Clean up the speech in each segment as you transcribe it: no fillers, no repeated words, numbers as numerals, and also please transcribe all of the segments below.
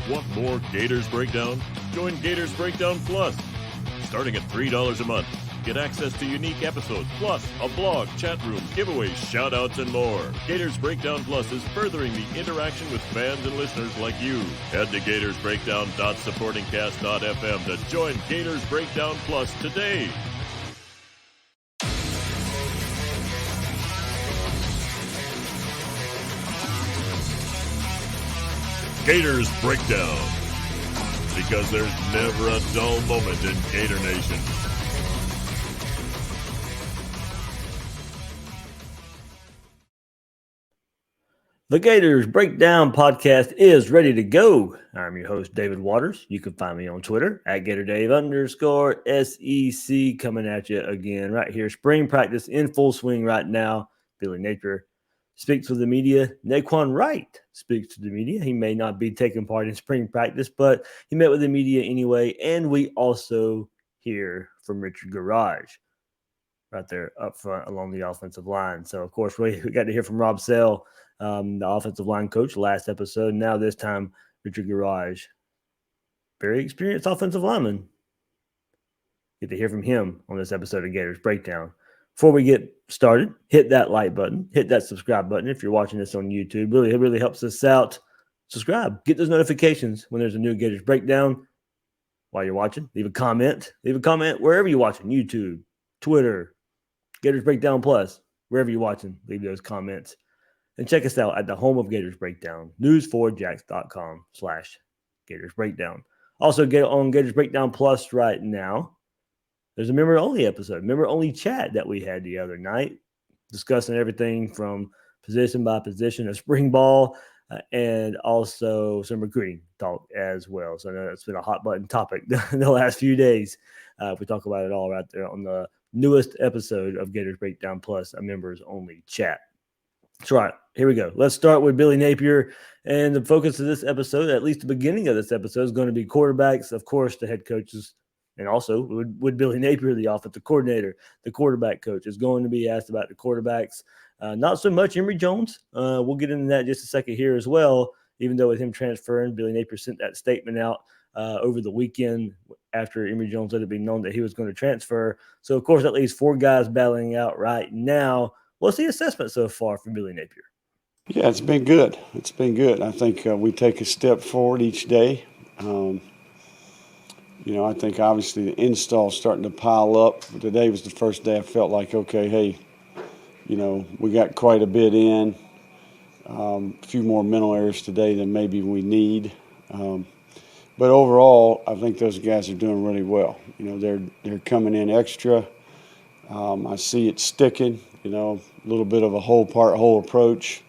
Want more Gators Breakdown? Join Gators Breakdown Plus. Starting at $3 a month, get access to unique episodes, plus a blog, chat room, giveaways, shout-outs, and more. Gators Breakdown Plus is furthering the interaction with fans and listeners like you. Head to gatorsbreakdown.supportingcast.fm to join Gators Breakdown Plus today. Gators Breakdown, because there's never a dull moment in Gator Nation. The Gators Breakdown podcast is ready to go. I'm your host, David Waters. You can find me on Twitter at GatorDave_SEC, coming at you again right here. Spring practice in full swing right now. Billy Napier speaks with the media. Nay'Quan Wright speaks to the media. He may not be taking part in spring practice, but he met with the media anyway. And we also hear from Richard Gouraige right there up front along the offensive line. So, of course, we got to hear from Rob Sell, the offensive line coach, last episode. Now this time, Richard Gouraige, very experienced offensive lineman. Get to hear from him on this episode of Gators Breakdown. Before we get started, hit that like button, hit that subscribe button if you're watching this on YouTube. It really helps us out. Subscribe. Get those notifications when there's a new Gators Breakdown. While you're watching, leave a comment. Leave a comment wherever you're watching, YouTube, Twitter, Gators Breakdown Plus, wherever you're watching, leave those comments. And check us out at the home of Gators Breakdown, news4jax.com/Gators Breakdown. Also, get on Gators Breakdown Plus right now. There's a member-only episode, member-only chat that we had the other night, discussing everything from position by position of spring ball and also some recruiting talk as well. So I know that's been a hot-button topic in the last few days. We talk about it all right there on the newest episode of Gators Breakdown Plus, a members-only chat. That's right. Here we go. Let's start with Billy Napier. And the focus of this episode, at least the beginning of this episode, is going to be quarterbacks, of course, the head coaches. And also, with Billy Napier, the offensive coordinator, the quarterback coach, is going to be asked about the quarterbacks. Not so much Emory Jones. We'll get into that in just a second here as well. Even though with him transferring, Billy Napier sent that statement out over the weekend after Emory Jones let it be known that he was going to transfer. So, of course, that leaves four guys battling out right now. What's the assessment so far from Billy Napier? Yeah, it's been good. It's been good. I think we take a step forward each day. I think obviously the install's starting to pile up. Today was the first day I felt like, okay, hey, we got quite a bit in. A few more mental errors today than maybe we need. But overall, I think those guys are doing really well. They're coming in extra. I see it sticking, a little bit of a whole approach.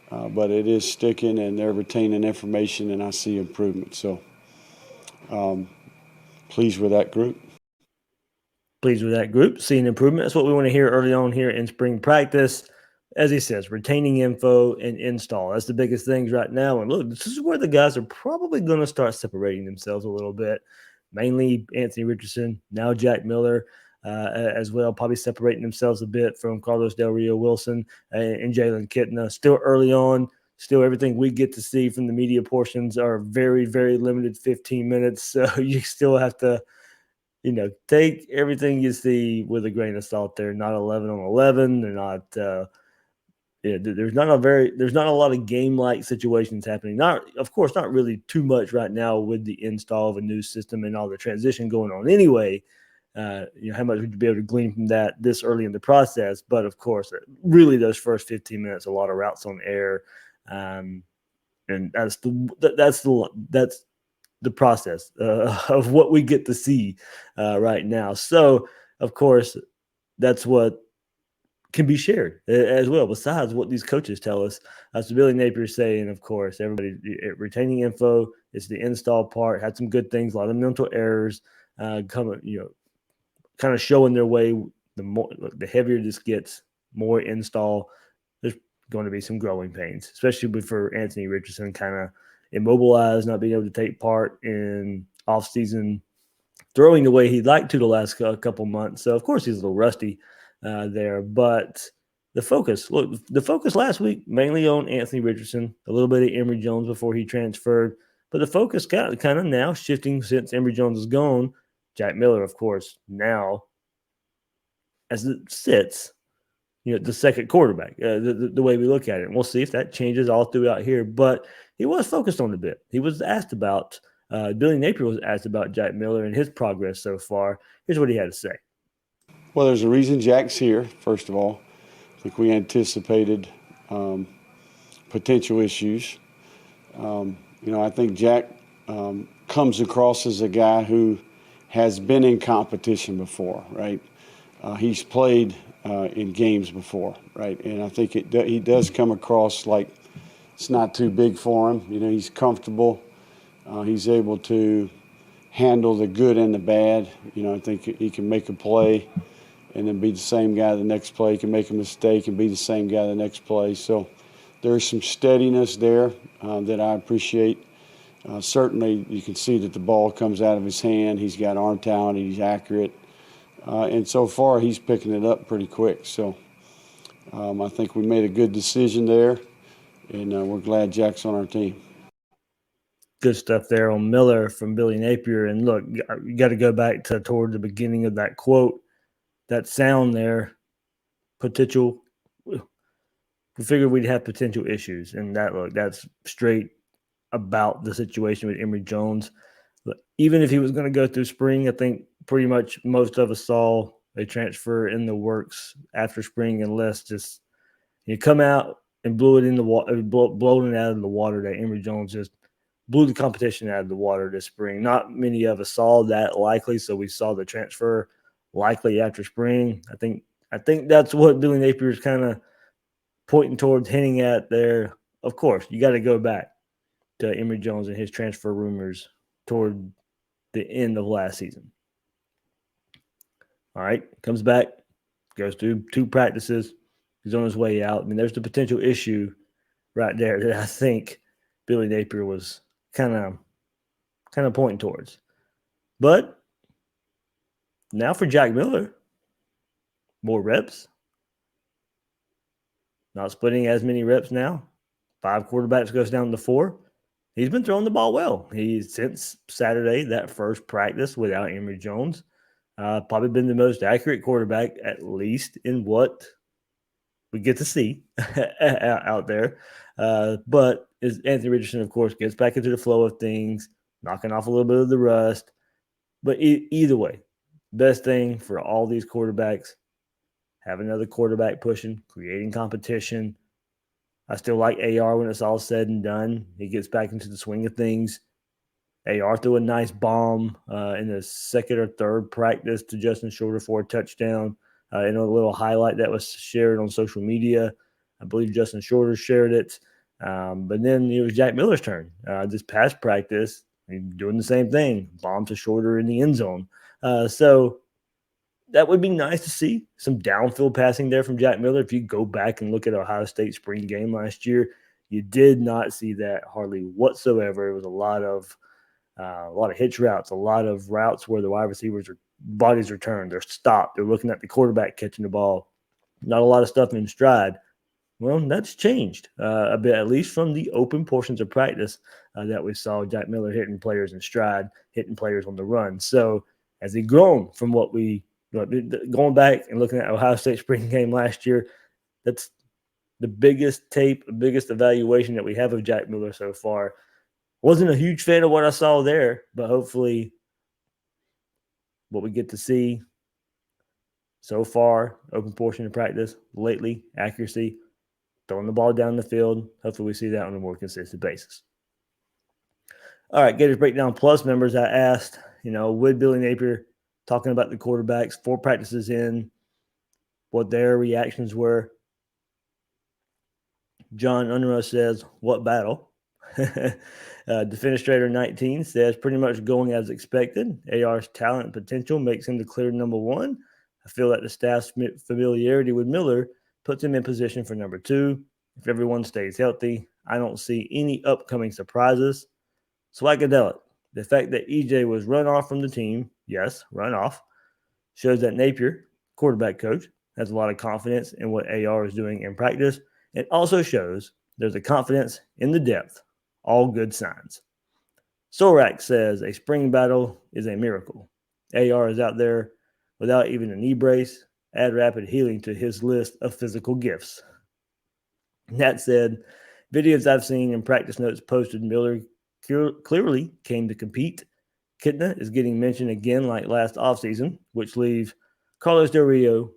But it is sticking, and they're retaining information, and I see improvement. So pleased with that group. Pleased with that group, seeing improvement. That's what we want to hear early on here in spring practice. As he says, retaining info and install. That's the biggest things right now. And look, this is where the guys are probably going to start separating themselves a little bit. Mainly Anthony Richardson, now Jack Miller as well, probably separating themselves a bit from Carlos Del Rio Wilson and Jalen Kitna. Still early on. Still, everything we get to see from the media portions are very, very limited 15 minutes. So you still have to, take everything you see with a grain of salt. They're not 11 on 11. They're not, there's not a lot of game-like situations happening. Of course, not really too much right now with the install of a new system and all the transition going on anyway. How much would you be able to glean from that this early in the process? But of course, really those first 15 minutes, a lot of routes on air. And that's the process of what we get to see right now. So, of course, that's what can be shared as well, besides what these coaches tell us. So Billy Napier saying, of course, everybody retaining info. It's the install part. Had some good things, a lot of mental errors kind of showing their way. The heavier this gets, more install. There's going to be some growing pains, especially for Anthony Richardson, kind of immobilized, not being able to take part in off-season throwing the way he'd like to the last couple months. So, of course, he's a little rusty there. But the focus last week, mainly on Anthony Richardson, a little bit of Emory Jones before he transferred. But the focus kind of now shifting since Emory Jones is gone. Jack Miller, of course, now as it sits, the second quarterback, the way we look at it. And we'll see if that changes all throughout here. But he was focused on the bit. He was asked about, Billy Napier was asked about Jack Miller and his progress so far. Here's what he had to say. Well, there's a reason Jack's here, first of all. I think we anticipated potential issues. I think Jack comes across as a guy who has been in competition before, right? He's played in games before, right? And I think he does come across like it's not too big for him. He's comfortable. He's able to handle the good and the bad. I think he can make a play and then be the same guy the next play. He can make a mistake and be the same guy the next play. So there's some steadiness there that I appreciate. Certainly you can see that the ball comes out of his hand. He's got arm talent. He's accurate. And so far he's picking it up pretty quick. So I think we made a good decision there, and we're glad Jack's on our team. Good stuff there on Miller from Billy Napier. And look, you got to go back toward the beginning of that quote, that sound there, potential. We figured we'd have potential issues. And that's straight about the situation with Emory Jones. But even if he was going to go through spring, I think pretty much most of us saw a transfer in the works after spring, unless just you come out and blew it in the water, blown it out of the water. That Emory Jones just blew the competition out of the water this spring. Not many of us saw that likely, so we saw the transfer likely after spring. I think that's what Billy Napier is kind of pointing towards, hinting at there. Of course, you got to go back to Emory Jones and his transfer rumors toward the end of last season. All right, comes back, goes through 2 practices. He's on his way out. I mean, there's the potential issue right there that I think Billy Napier was kind of pointing towards. But now for Jack Miller, more reps. Not splitting as many reps now. 5 quarterbacks goes down to 4. He's been throwing the ball well. He's since Saturday, that first practice without Emory Jones, probably been the most accurate quarterback, at least in what we get to see out there. But as Anthony Richardson, of course, gets back into the flow of things, knocking off a little bit of the rust. But either way, best thing for all these quarterbacks, have another quarterback pushing, creating competition. I still like AR when it's all said and done. He gets back into the swing of things. AR threw a nice bomb in the second or third practice to Justin Shorter for a touchdown. In a little highlight that was shared on social media. I believe Justin Shorter shared it. But then it was Jack Miller's turn. This past practice, doing the same thing. Bomb to Shorter in the end zone. So that would be nice to see. Some downfield passing there from Jack Miller. If you go back and look at Ohio State spring game last year, you did not see that hardly whatsoever. It was a lot of hitch routes, a lot of routes where the wide receivers bodies are turned. They're stopped. They're looking at the quarterback catching the ball. Not a lot of stuff in stride. Well, that's changed a bit, at least from the open portions of practice that we saw Jack Miller hitting players in stride, hitting players on the run. So has he grown from what we going back and looking at Ohio State spring game last year? That's the biggest evaluation that we have of Jack Miller so far. Wasn't a huge fan of what I saw there, but hopefully what we get to see so far, open portion of practice, lately, accuracy, throwing the ball down the field. Hopefully we see that on a more consistent basis. All right, Gators Breakdown Plus members, I asked, would Billy Napier, talking about the quarterbacks, 4 practices in, what their reactions were. John Unruh says, what battle? Defenestrator 19 says, pretty much going as expected. AR's talent and potential makes him the clear number 1. I feel that the staff's familiarity with Miller puts him in position for number 2. If everyone stays healthy, I don't see any upcoming surprises. Swagadelic, the fact that EJ was run off from the team, yes, run off, shows that Napier, quarterback coach, has a lot of confidence in what AR is doing in practice. It also shows there's a confidence in the depth. All good signs. Sorak says a spring battle is a miracle. AR is out there without even a knee brace. Add rapid healing to his list of physical gifts. That said, videos I've seen and practice notes posted, Miller clearly came to compete. Kitna is getting mentioned again like last offseason, which leaves Carlos Del Rio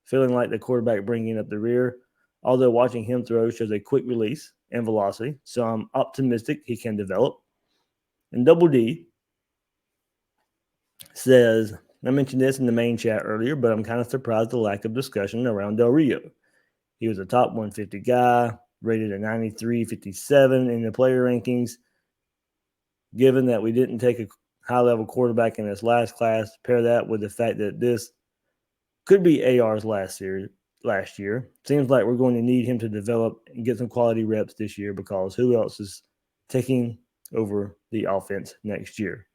feeling like the quarterback bringing up the rear, although watching him throw shows a quick release and velocity, so I'm optimistic he can develop. And Double D says, I mentioned this in the main chat earlier, but I'm kind of surprised the lack of discussion around Del Rio. He was a top 150 guy, rated a 93.57 in the player rankings. Given that we didn't take a high-level quarterback in this last class, pair that with the fact that this could be AR's last year. Seems like we're going to need him to develop and get some quality reps this year because who else is taking over the offense next year?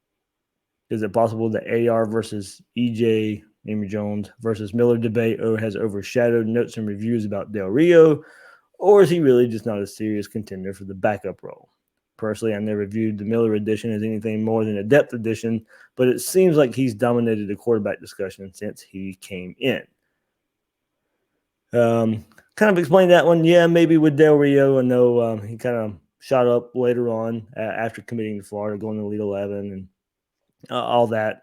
Is it possible that AR versus EJ, Emory Jones versus Miller debate has overshadowed notes and reviews about Del Rio, or is he really just not a serious contender for the backup role? Personally, I never viewed the Miller edition as anything more than a depth addition, but it seems like he's dominated the quarterback discussion since he came in. Kind of explained that one. Yeah, maybe with Del Rio. I know he kind of shot up later on after committing to Florida, going to Elite 11 and all that.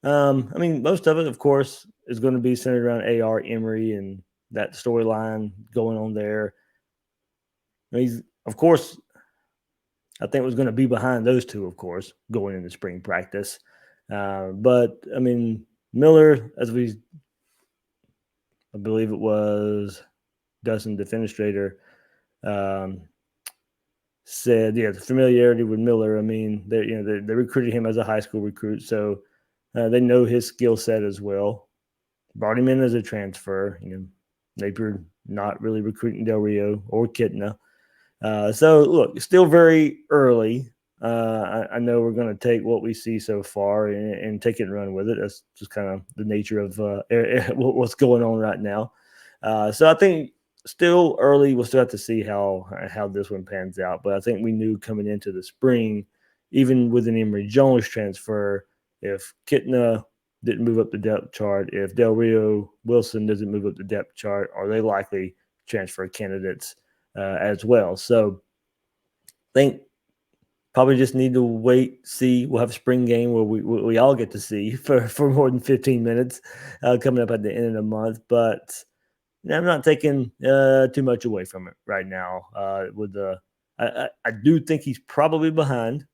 I mean, most of it, of course, is going to be centered around AR, Emory, and that storyline going on there. He's, of course, I think was going to be behind those two, of course, going into spring practice. But, I mean, Miller, I believe it was Dustin Defenestrator, said, the familiarity with Miller. I mean, they recruited him as a high school recruit, so they know his skill set as well. Brought him in as a transfer. Napier not really recruiting Del Rio or Kitna. So, look, still very early. I know we're going to take what we see so far and take it and run with it. That's just kind of the nature of what's going on right now. So I think still early. We'll still have to see how this one pans out. But I think we knew coming into the spring, even with an Emory Jones transfer, if Kitna didn't move up the depth chart, if Del Rio Wilson doesn't move up the depth chart, are they likely transfer candidates as well? So I think probably just need to wait, see. We'll have a spring game where we all get to see for more than 15 minutes coming up at the end of the month. But I'm not taking too much away from it right now. I do think he's probably behind.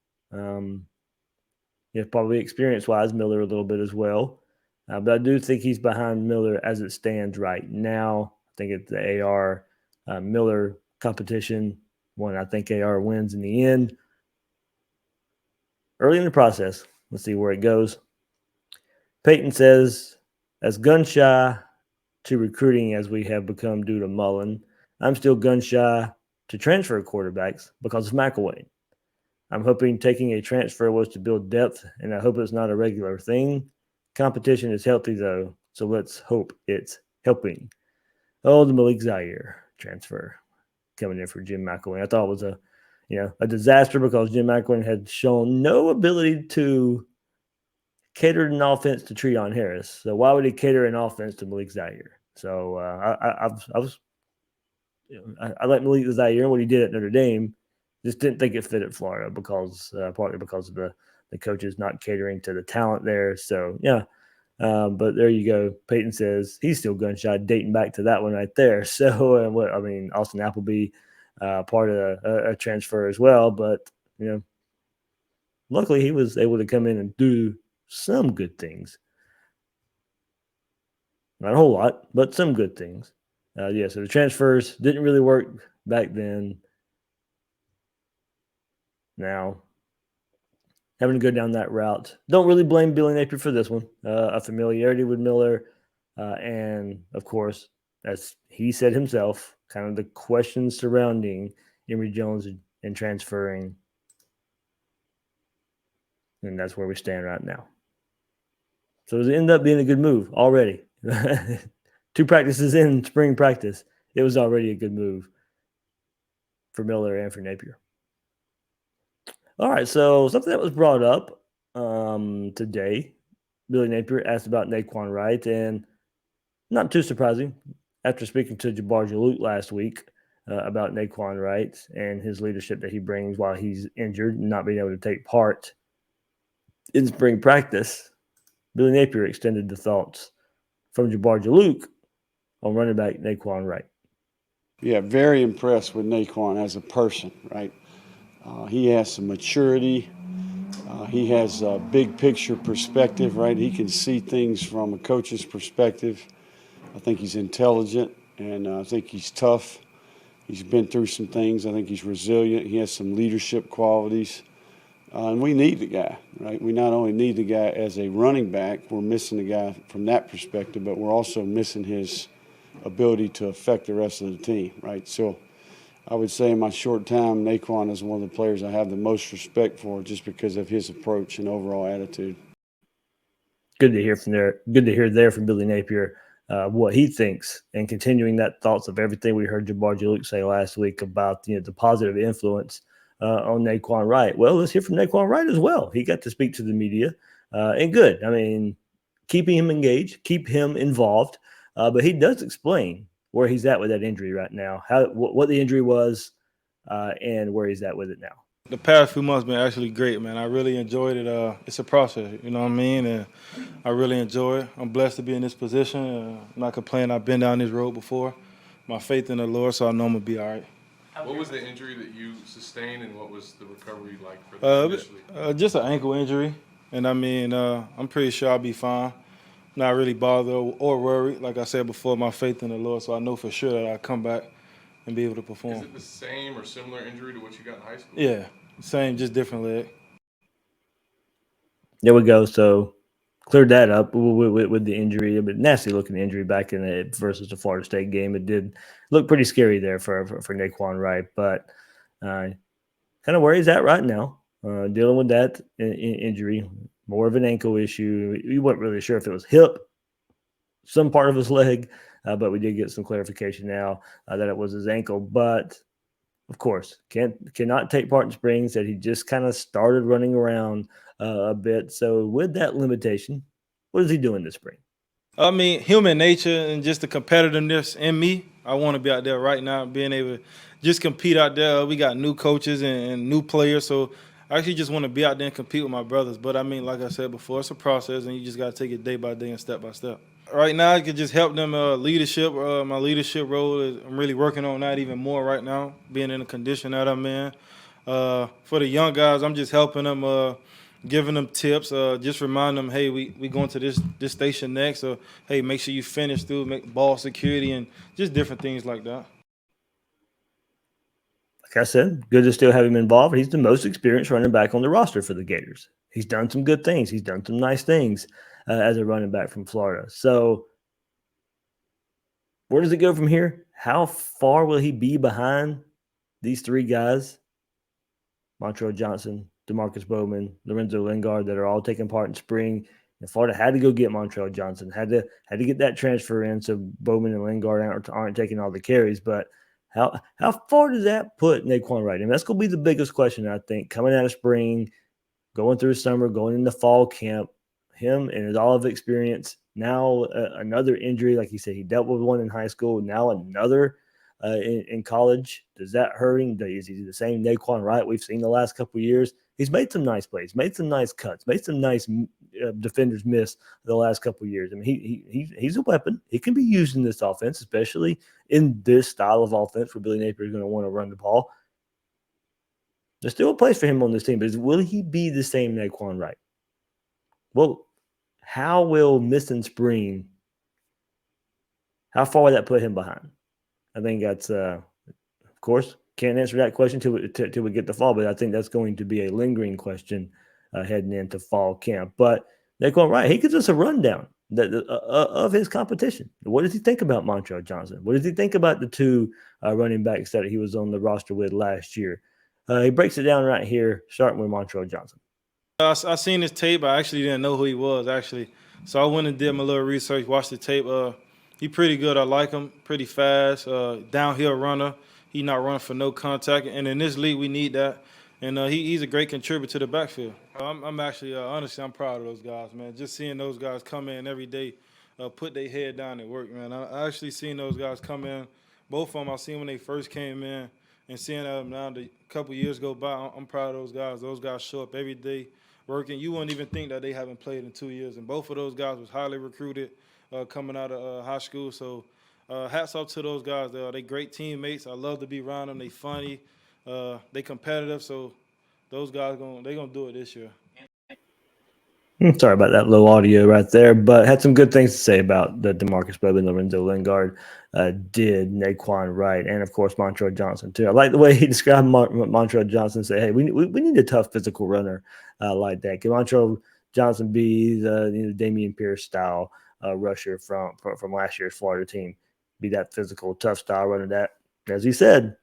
Probably experience-wise, Miller a little bit as well. But I do think he's behind Miller as it stands right now. I think it's the AR Miller competition, one I think AR wins in the end. Early in the process, let's see where it goes. Peyton says, as gun-shy to recruiting as we have become due to Mullen, I'm still gun-shy to transfer quarterbacks because of McElwain. I'm hoping taking a transfer was to build depth, and I hope it's not a regular thing. Competition is healthy, though, so let's hope it's helping. Oh, the Malik Zaire transfer coming in for Jim McElwain. I thought it was a disaster because Jim McElwain had shown no ability to cater an offense to Treon Harris. So why would he cater an offense to Malik Zaire? So I like Malik Zaire and what he did at Notre Dame. Just didn't think it fit at Florida because partly because of the coaches not catering to the talent there. So yeah. But there you go. Peyton says he's still gun-shy, dating back to that one right there. So Austin Appleby, part of a transfer as well. But luckily he was able to come in and do some good things. Not a whole lot, but some good things. So the transfers didn't really work back then. Now, having to go down that route. Don't really blame Billy Napier for this one. A familiarity with Miller. And, of course, as he said himself, kind of the questions surrounding Emory Jones and transferring. And that's where we stand right now. So it ended up being a good move already. 2 practices in spring practice. It was already a good move for Miller and for Napier. All right, so something that was brought up today, Billy Napier asked about Nay'Quan Wright, and not too surprising after speaking to Jabbar Jaloot last week about Nay'Quan Wright and his leadership that he brings while he's injured and not being able to take part in spring practice. Billy Napier extended the thoughts from Jabbar Jaloot on running back Nay'Quan Wright. Yeah, very impressed with Nay'Quan as a person, right? He has some maturity. He has a big picture perspective, right? He can see things from a coach's perspective. I think he's intelligent, and I think he's tough. He's been through some things. I think he's resilient. He has some leadership qualities. And we need the guy, right? We not only need the guy as a running back, we're missing the guy from that perspective, but we're also missing his ability to affect the rest of the team, right? So I would say in my short time, Nay'Quan is one of the players I have the most respect for just because of his approach and overall attitude. Good to hear from there. Good to hear there from Billy Napier what he thinks, and continuing that thoughts of everything we heard Jabbar Jaloot say last week about the positive influence on Nay'Quan Wright. Well, let's hear from Nay'Quan Wright as well. He got to speak to the media, and good. I mean, keeping him engaged, keep him involved, but he does explain where he's at with that injury right now, what the injury was, and where he's at with it now. The past few months been actually great, man. I really enjoyed it. It's a process, you know what I mean? And I really enjoy it. I'm blessed to be in this position. I'm not complaining. I've been down this road before. My faith in the Lord, so I know I'm going to be all right. What was the injury that you sustained, and what was the recovery like for that initially? Just an ankle injury. And, I mean, I'm pretty sure I'll be fine. Not really bothered or worried. Like I said before, my faith in the Lord, so I know for sure that I'll come back and be able to perform. Is it the same or similar injury to what you got in high school? Yeah, same, just different leg. There we go. So cleared that up with the injury, but nasty looking injury back in it versus the Florida State game. It did look pretty scary there for Nay'Quan Wright, but kind of where he's at right now, dealing with that injury, more of an ankle issue. We weren't really sure if it was hip, some part of his leg, but we did get some clarification now that it was his ankle. But of course, cannot take part in spring. Said he just kind of started running around a bit. So with that limitation, what is he doing this spring? I mean, human nature and just the competitiveness in me. I want to be out there right now, being able to just compete out there. We got new coaches and new players, so I actually just want to be out there and compete with my brothers. But, I mean, like I said before, it's a process, and you just got to take it day by day and step by step. Right now, I could just help them leadership. My leadership role is I'm really working on that even more right now, being in the condition that I'm in. For the young guys, I'm just helping them, giving them tips, just remind them, hey, we going to this station next, or hey, make sure you finish through, make ball security, and just different things like that. Like I said, good to still have him involved. He's the most experienced running back on the roster for the Gators. He's done some good things. He's done some nice things as a running back from Florida. So where does it go from here? How far will he be behind these three guys? Montrell Johnson, DeMarcus Bowman, Lorenzo Lingard, that are all taking part in spring. And Florida had to go get Montrell Johnson, had to get that transfer in so Bowman and Lingard aren't taking all the carries. But how far does that put Nay'Quan Wright? And that's going to be the biggest question, I think, coming out of spring, going through summer, going into fall camp. Him and his olive experience. Now another injury, like he said, he dealt with one in high school. Now another in college. Does that hurt him? Is he the same Nay'Quan Wright we've seen the last couple of years? He's made some nice plays, made some nice cuts, made some nice defenders miss the last couple of years. I mean, he's a weapon. He can be used in this offense, especially in this style of offense where Billy Napier is going to want to run the ball. There's still a place for him on this team, but will he be the same Nay'Quan Wright? Well, how will missing spring, how far will that put him behind? I think that's, of course, can't answer that question till we get to fall, but I think that's going to be a lingering question heading into fall camp. But Nay'Quan Wright, he gives us a rundown of his competition. What does he think about Montrell Johnson? What does he think about the two running backs that he was on the roster with last year? He breaks it down right here, starting with Montrell Johnson. I seen his tape. I actually didn't know who he was, actually. So I went and did my little research, watched the tape. He pretty good. I like him. Pretty fast. Downhill runner. He not running for no contact. And in this league, we need that. And he's a great contributor to the backfield. I'm actually, honestly, I'm proud of those guys, man. Just seeing those guys come in every day, put their head down and work, man. I actually seen those guys come in. Both of them I seen when they first came in, and seeing them now a couple years go by, I'm proud of those guys. Those guys show up every day working. You wouldn't even think that they haven't played in 2 years. And both of those guys was highly recruited coming out of high school. So hats off to those guys. They great teammates. I love to be around them. They funny. They competitive. So those guys they gonna do it this year. Sorry about that low audio right there, but had some good things to say about the DeMarcus Bob and Lorenzo Lingard did, Nay'Quan Wright, and of course Montrell Johnson too. I like the way he described Montrell Johnson. Say, hey, we need a tough physical runner like that. Can Montrell Johnson be the Damian Pierce style rusher from last year's Florida team? Be that physical, tough style runner that, as he said,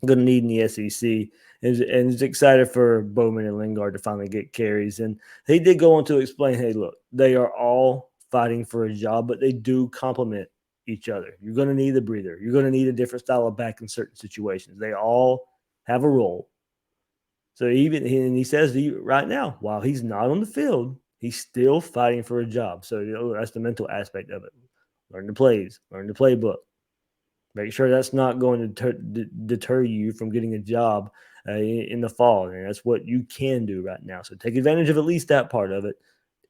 going to need in the SEC. And is excited for Bowman and Lingard to finally get carries. And he did go on to explain, hey, look, they are all fighting for a job, but they do complement each other. You're going to need a breather. You're going to need a different style of back in certain situations. They all have a role. So he says to you right now, while he's not on the field, he's still fighting for a job. So that's the mental aspect of it. Learn the plays, learn the playbook. Make sure that's not going to deter you from getting a job in the fall. And that's what you can do right now. So take advantage of at least that part of it.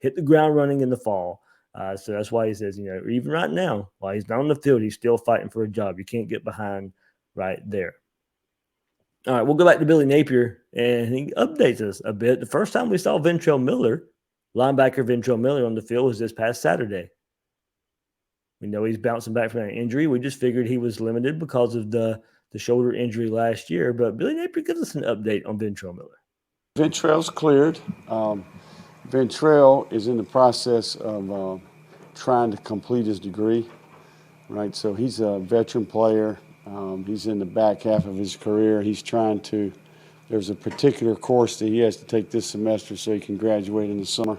Hit the ground running in the fall. So that's why he says, even right now, while he's not on the field, he's still fighting for a job. You can't get behind right there. All right, we'll go back to Billy Napier, and he updates us a bit. The first time we saw Ventrell Miller, linebacker Ventrell Miller, on the field was this past Saturday. We know he's bouncing back from that injury. We just figured he was limited because of the shoulder injury last year. But Billy Napier gives us an update on Ventrell Miller. Ventrell's cleared. Ventrell is in the process of trying to complete his degree, right? So he's a veteran player. He's in the back half of his career. There's a particular course that he has to take this semester so he can graduate in the summer.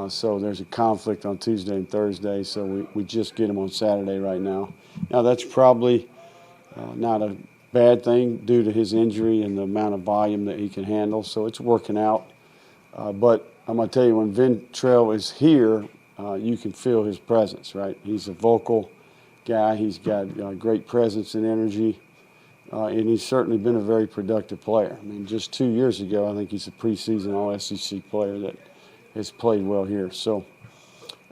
So there's a conflict on Tuesday and Thursday, so we just get him on Saturday right now. Now that's probably not a bad thing due to his injury and the amount of volume that he can handle, so it's working out. But I'm going to tell you, when Ventrell is here, you can feel his presence, right? He's a vocal guy. He's got great presence and energy, and he's certainly been a very productive player. I mean, just 2 years ago, I think he's a preseason All-SEC player that has played well here. So,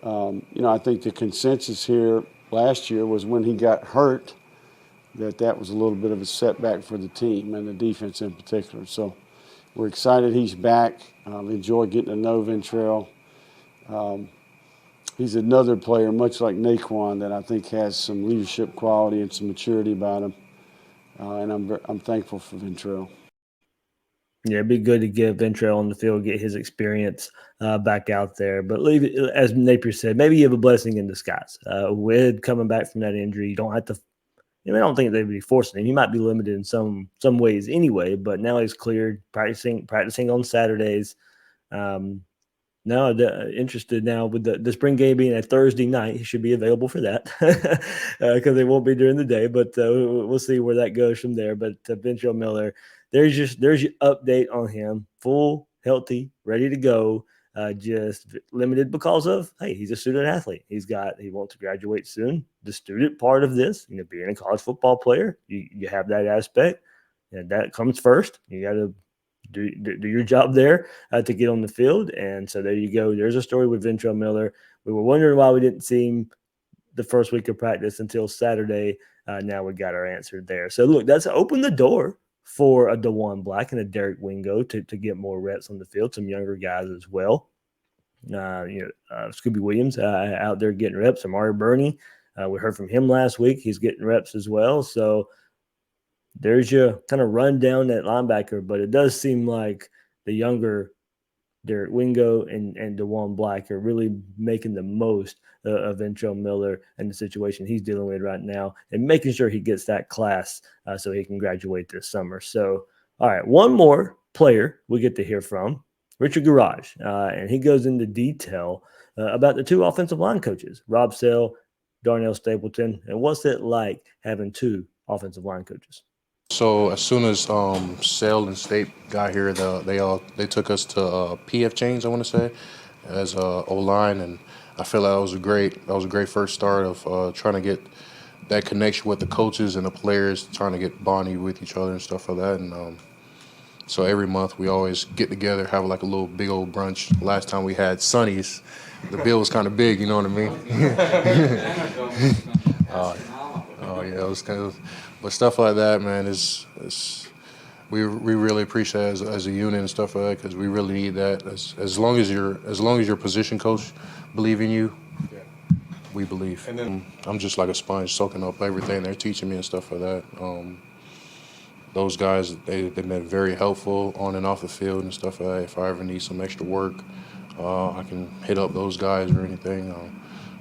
I think the consensus here last year was when he got hurt that was a little bit of a setback for the team and the defense in particular. So we're excited he's back. Enjoy getting to know Ventrell. He's another player, much like Nay'Quan, that I think has some leadership quality and some maturity about him. And I'm thankful for Ventrell. Yeah, it'd be good to get Ventrell on the field, get his experience back out there. But leave it, as Napier said, maybe you have a blessing in disguise. With coming back from that injury, you don't have to. I don't think they'd be forcing him. He might be limited in some ways anyway. But now he's cleared, practicing on Saturdays. Now interested now with the spring game being a Thursday night. He should be available for that because they won't be during the day. But we'll see where that goes from there. But Ventrell Miller. There's your update on him. Full, healthy, ready to go. Just limited because of, hey, he's a student athlete. He wants to graduate soon. The student part of this, being a college football player, you have that aspect, and that comes first. You got to do your job there to get on the field. And so there you go. There's a story with Ventrell Miller. We were wondering why we didn't see him the first week of practice until Saturday. Now we got our answer there. So look, that's opened the door for a DeJuan Black and a Derek Wingo to get more reps on the field, some younger guys as well. Scooby Williams out there getting reps. Amari Burney, we heard from him last week. He's getting reps as well. So there's your kind of rundown at linebacker, but it does seem like the younger Derek Wingo and DeJuan Black are really making the most of Ventrell Miller and the situation he's dealing with right now and making sure he gets that class so he can graduate this summer. So, all right, one more player we get to hear from, Richard Gouraige, and he goes into detail about the two offensive line coaches, Rob Sell, Darnell Stapleton, and what's it like having two offensive line coaches? So as soon as Sale and State got here, they took us to PF Chang's, I want to say, as O-line, and I feel like that was a great first start of trying to get that connection with the coaches and the players, trying to get bonding with each other and stuff like that. And so every month we always get together, have like a little big old brunch. Last time we had Sonny's, the bill was kind of big, you know what I mean? Oh yeah, it was kind of, but stuff like that, man, we really appreciate it as a unit and stuff like that, because we really need that. As long as your position coach believe in you, we believe. And then I'm just like a sponge, soaking up everything they're teaching me and stuff like that. Those guys, they've been very helpful on and off the field and stuff like that. If I ever need some extra work, I can hit up those guys or anything.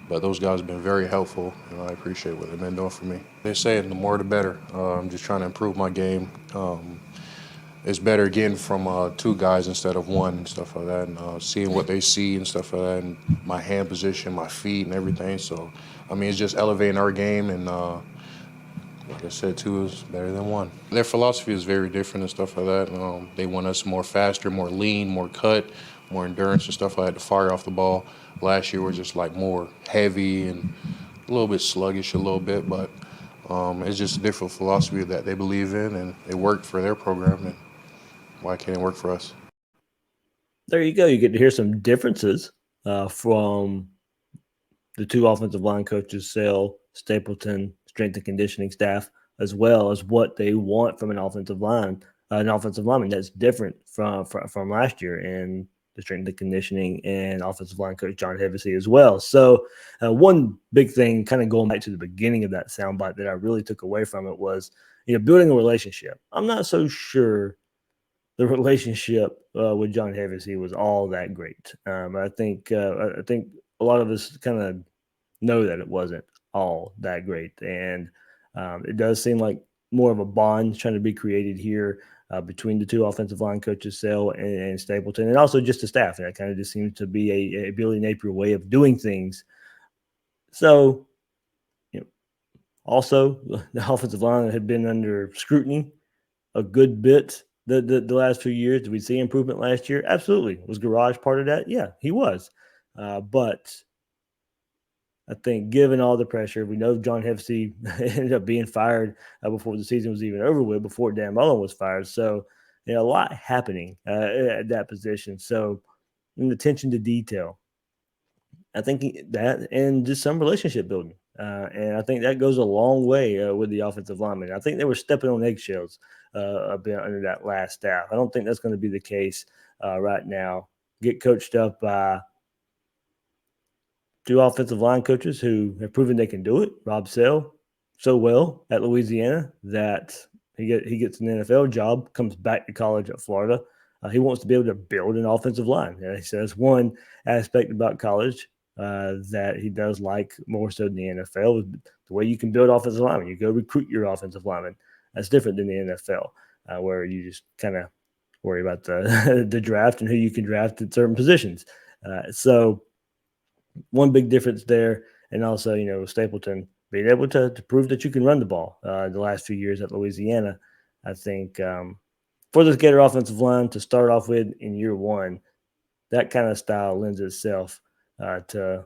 But those guys have been very helpful, and I appreciate what they've been doing for me. They say the more the better. I'm just trying to improve my game. It's better getting from two guys instead of one and stuff like that, and seeing what they see and stuff like that, and my hand position, my feet, and everything. So, I mean, it's just elevating our game, and like I said, two is better than one. Their philosophy is very different and stuff like that. They want us more faster, more lean, more cut, more endurance and stuff like that to fire off the ball. Last year we're just like more heavy and a little bit sluggish a little bit, but it's just a different philosophy that they believe in, and it worked for their program, and why can't it work for us? There you go. You get to hear some differences from the two offensive line coaches, Sale, Stapleton, strength and conditioning staff, as well as what they want from an offensive lineman that's different from last year, and the strength and conditioning and offensive line coach John Hevesy as well. So one big thing, kind of going back to the beginning of that soundbite, that I really took away from it was, building a relationship. I'm not so sure the relationship with John Hevesy was all that great. I think a lot of us kind of know that it wasn't all that great, and it does seem like more of a bond trying to be created here between the two offensive line coaches, Sale and Stapleton, and also just the staff. And that kind of just seems to be a Billy Napier way of doing things. So, also the offensive line had been under scrutiny a good bit the last few years. Did we see improvement last year? Absolutely. Was Gouraige part of that? Yeah, he was. But I think given all the pressure, we know John Hevesy ended up being fired before the season was even over with, before Dan Mullen was fired. So, a lot happening at that position. So, and attention to detail, I think that, and just some relationship building. And I think that goes a long way with the offensive linemen. I think they were stepping on eggshells a bit under that last staff. I don't think that's going to be the case right now. Get coached up by two offensive line coaches who have proven they can do it. Rob Sale, so well at Louisiana that he gets an NFL job, comes back to college at Florida. He wants to be able to build an offensive line. He says one aspect about college that he does like more so than the NFL is the way you can build offensive linemen. You go recruit your offensive linemen. That's different than the NFL, where you just kind of worry about the draft and who you can draft at certain positions. So one big difference there, and also, Stapleton being able to prove that you can run the ball the last few years at Louisiana. I think for this Gator offensive line to start off with in year one, that kind of style lends itself to,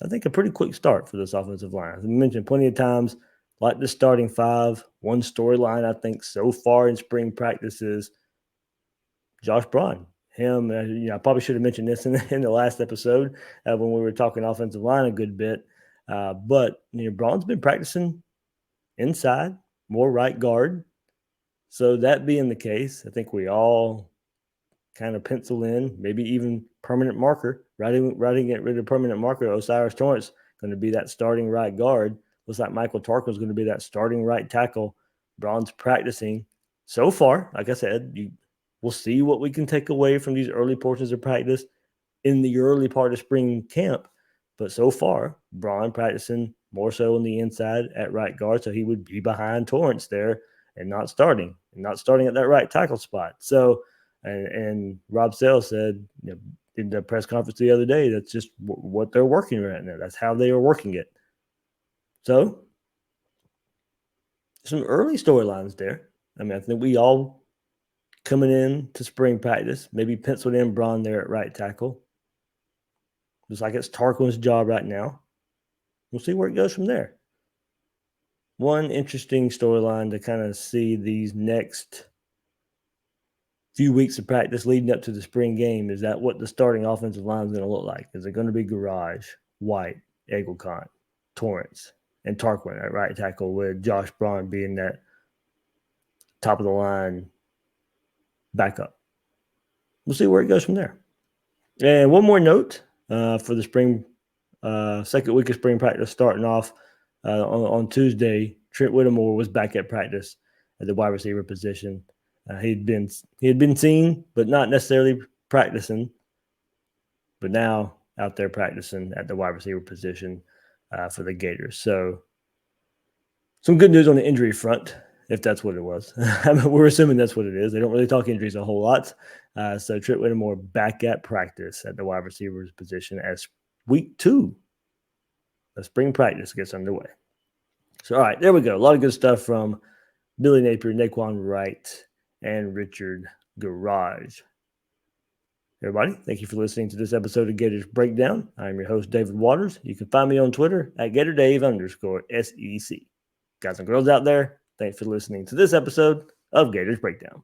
I think, a pretty quick start for this offensive line. As I mentioned plenty of times, like the starting five, one storyline I think so far in spring practice is Josh Braun. Him, I probably should have mentioned this in the last episode when we were talking offensive line a good bit. But Braun's been practicing inside, more right guard. So that being the case, I think we all kind of pencil in, maybe even permanent marker, get rid of permanent marker. Osiris Torrance going to be that starting right guard. Looks like Michael Tarkle is going to be that starting right tackle. Braun's practicing so far. Like I said, we'll see what we can take away from these early portions of practice in the early part of spring camp. But so far, Braun practicing more so on the inside at right guard, so he would be behind Torrance there and not starting at that right tackle spot. So, and Rob Sale said in the press conference the other day, that's just what they're working right now. That's how they are working it. So, some early storylines there. I mean, I think we all coming in to spring practice, maybe penciled in Braun there at right tackle. Just like it's Tarquin's job right now. We'll see where it goes from there. One interesting storyline to kind of see these next few weeks of practice leading up to the spring game is that what the starting offensive line is going to look like. Is it going to be Gouraige, White, Egelkont, Torrance, and Tarquin at right tackle, with Josh Braun being that top of the line backup? We'll see where it goes from there. And one more note for the spring second week of spring practice starting off on Tuesday. Trent Whittemore was back at practice at the wide receiver position. He had been seen, but not necessarily practicing. But now out there practicing at the wide receiver position for the Gators. So some good news on the injury front, if that's what it was. I mean, we're assuming that's what it is. They don't really talk injuries a whole lot. So Trent Whittemore back at practice at the wide receivers position as week 2 of spring practice gets underway. So, all right, there we go. A lot of good stuff from Billy Napier, Nay'Quan Wright, and Richard Gouraige. Everybody, thank you for listening to this episode of Gators Breakdown. I'm your host, David Waters. You can find me on Twitter at GatorDave_SEC. Guys and girls out there, thanks for listening to this episode of Gators Breakdown.